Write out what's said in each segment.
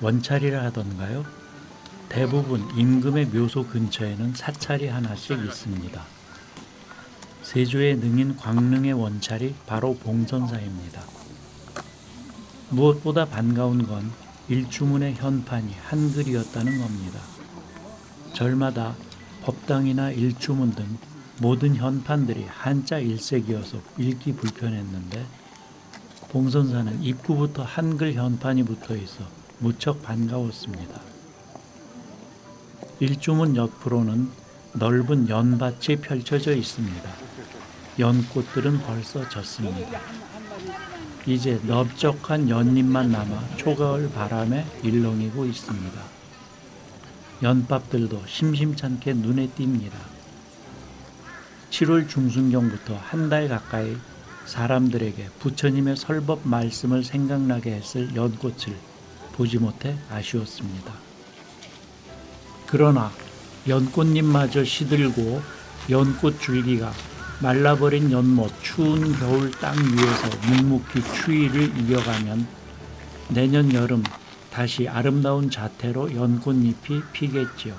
원찰이라 하던가요? 대부분 임금의 묘소 근처에는 사찰이 하나씩 있습니다. 세조의 능인 광릉의 원찰이 바로 봉선사입니다. 무엇보다 반가운 건 일주문의 현판이 한글이었다는 겁니다. 절마다 법당이나 일주문 등 모든 현판들이 한자 일색이어서 읽기 불편했는데 봉선사는 입구부터 한글 현판이 붙어 있어 무척 반가웠습니다. 일주문 옆으로는 넓은 연밭이 펼쳐져 있습니다. 연꽃들은 벌써 졌습니다. 이제 넓적한 연잎만 남아 초가을 바람에 일렁이고 있습니다. 연밥들도 심심찮게 눈에 띕니다. 7월 중순경부터 한 달 가까이 사람들에게 부처님의 설법 말씀을 생각나게 했을 연꽃을 보지 못해 아쉬웠습니다. 그러나 연꽃잎마저 시들고 연꽃 줄기가 말라버린 연못 추운 겨울 땅 위에서 묵묵히 추위를 이겨가면 내년 여름 다시 아름다운 자태로 연꽃잎이 피겠지요.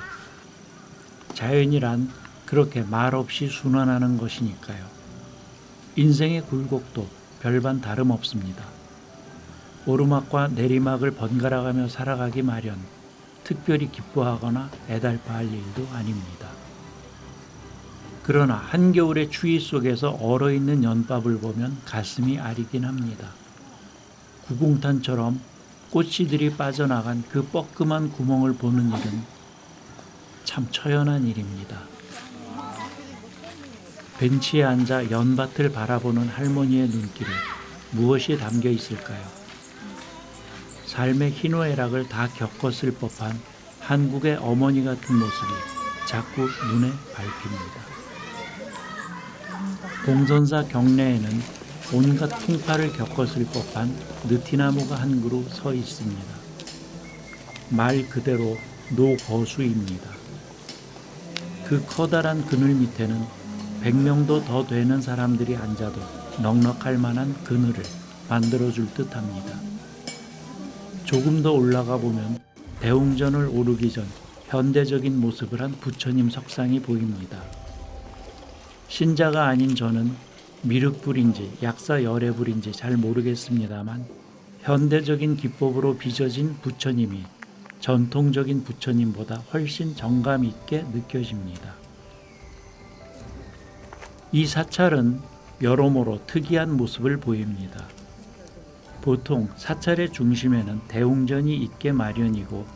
자연이란 그렇게 말없이 순환하는 것이니까요. 인생의 굴곡도 별반 다름없습니다. 오르막과 내리막을 번갈아가며 살아가기 마련, 특별히 기뻐하거나 애달파할 일도 아닙니다. 그러나 한겨울의 추위 속에서 얼어있는 연밥을 보면 가슴이 아리긴 합니다. 구공탄처럼 꽃씨들이 빠져나간 그 뻐끔한 구멍을 보는 일은 참 처연한 일입니다. 벤치에 앉아 연밭을 바라보는 할머니의 눈길에 무엇이 담겨 있을까요? 삶의 희노애락을 다 겪었을 법한 한국의 어머니 같은 모습이 자꾸 눈에 밟힙니다. 봉선사 경내에는 온갖 풍파를 겪었을 법한 느티나무가 한 그루 서 있습니다. 말 그대로 노거수입니다. 그 커다란 그늘 밑에는 100명도 더 되는 사람들이 앉아도 넉넉할 만한 그늘을 만들어줄 듯합니다. 조금 더 올라가 보면 대웅전을 오르기 전 현대적인 모습을 한 부처님 석상이 보입니다. 신자가 아닌 저는 미륵불인지 약사열애불인지 잘 모르겠습니다만 현대적인 기법으로 빚어진 부처님이 전통적인 부처님보다 훨씬 정감 있게 느껴집니다. 이 사찰은 여러모로 특이한 모습을 보입니다. 보통 사찰의 중심에는 대웅전이 있게 마련이고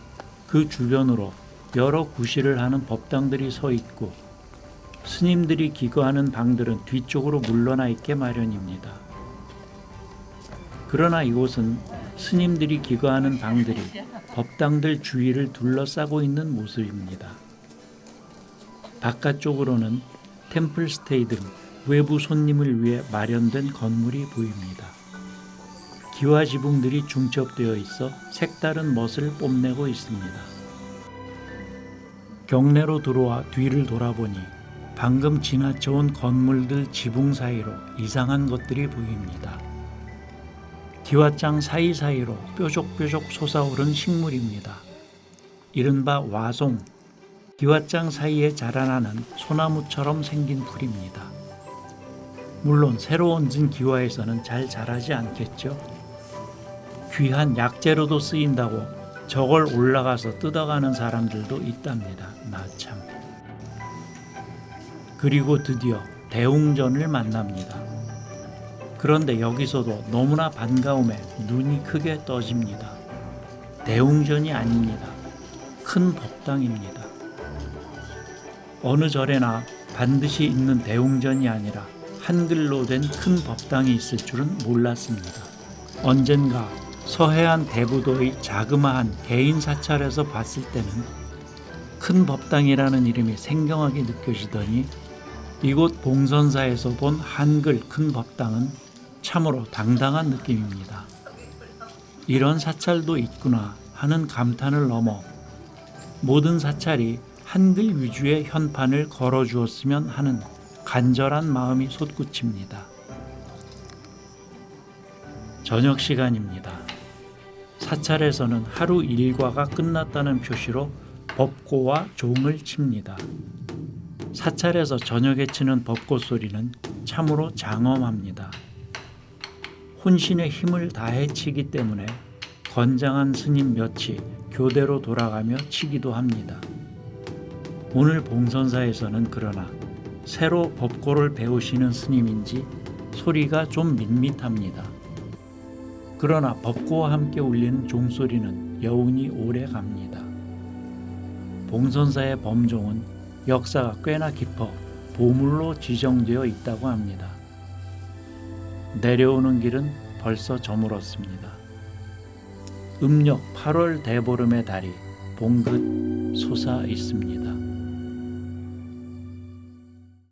그 주변으로 여러 구실을 하는 법당들이 서 있고 스님들이 기거하는 방들은 뒤쪽으로 물러나 있게 마련입니다. 그러나 이곳은 스님들이 기거하는 방들이 법당들 주위를 둘러싸고 있는 모습입니다. 바깥쪽으로는 템플스테이 등 외부 손님을 위해 마련된 건물이 보입니다. 기와 지붕들이 중첩되어 있어 색다른 멋을 뽐내고 있습니다. 경내로 들어와 뒤를 돌아보니 방금 지나쳐온 건물들 지붕 사이로 이상한 것들이 보입니다. 기와장 사이사이로 뾰족뾰족 솟아오른 식물입니다. 이른바 와송, 기와장 사이에 자라나는 소나무처럼 생긴 풀입니다. 물론 새로 얹은 기와에서는 잘 자라지 않겠죠. 귀한 약재로도 쓰인다고 저걸 올라가서 뜯어가는 사람들도 있답니다. 나참. 그리고 드디어 대웅전을 만납니다. 그런데 여기서도 너무나 반가움에 눈이 크게 떠집니다. 대웅전이 아닙니다. 큰 법당입니다. 어느 절에나 반드시 있는 대웅전이 아니라 한글로 된 큰 법당이 있을 줄은 몰랐습니다. 언젠가 서해안 대부도의 자그마한 개인 사찰에서 봤을 때는 큰 법당이라는 이름이 생경하게 느껴지더니 이곳 봉선사에서 본 한글 큰 법당은 참으로 당당한 느낌입니다. 이런 사찰도 있구나 하는 감탄을 넘어 모든 사찰이 한글 위주의 현판을 걸어주었으면 하는 간절한 마음이 솟구칩니다. 저녁 시간입니다. 사찰에서는 하루 일과가 끝났다는 표시로 법고와 종을 칩니다. 사찰에서 저녁에 치는 법고 소리는 참으로 장엄합니다. 혼신의 힘을 다해 치기 때문에 건장한 스님 몇이 교대로 돌아가며 치기도 합니다. 오늘 봉선사에서는 그러나 새로 법고를 배우시는 스님인지 소리가 좀 밋밋합니다. 그러나 법고와 함께 울리는 종소리는 여운이 오래 갑니다. 봉선사의 범종은 역사가 꽤나 깊어 보물로 지정되어 있다고 합니다. 내려오는 길은 벌써 저물었습니다. 음력 8월 대보름의 달이 봉긋 솟아 있습니다.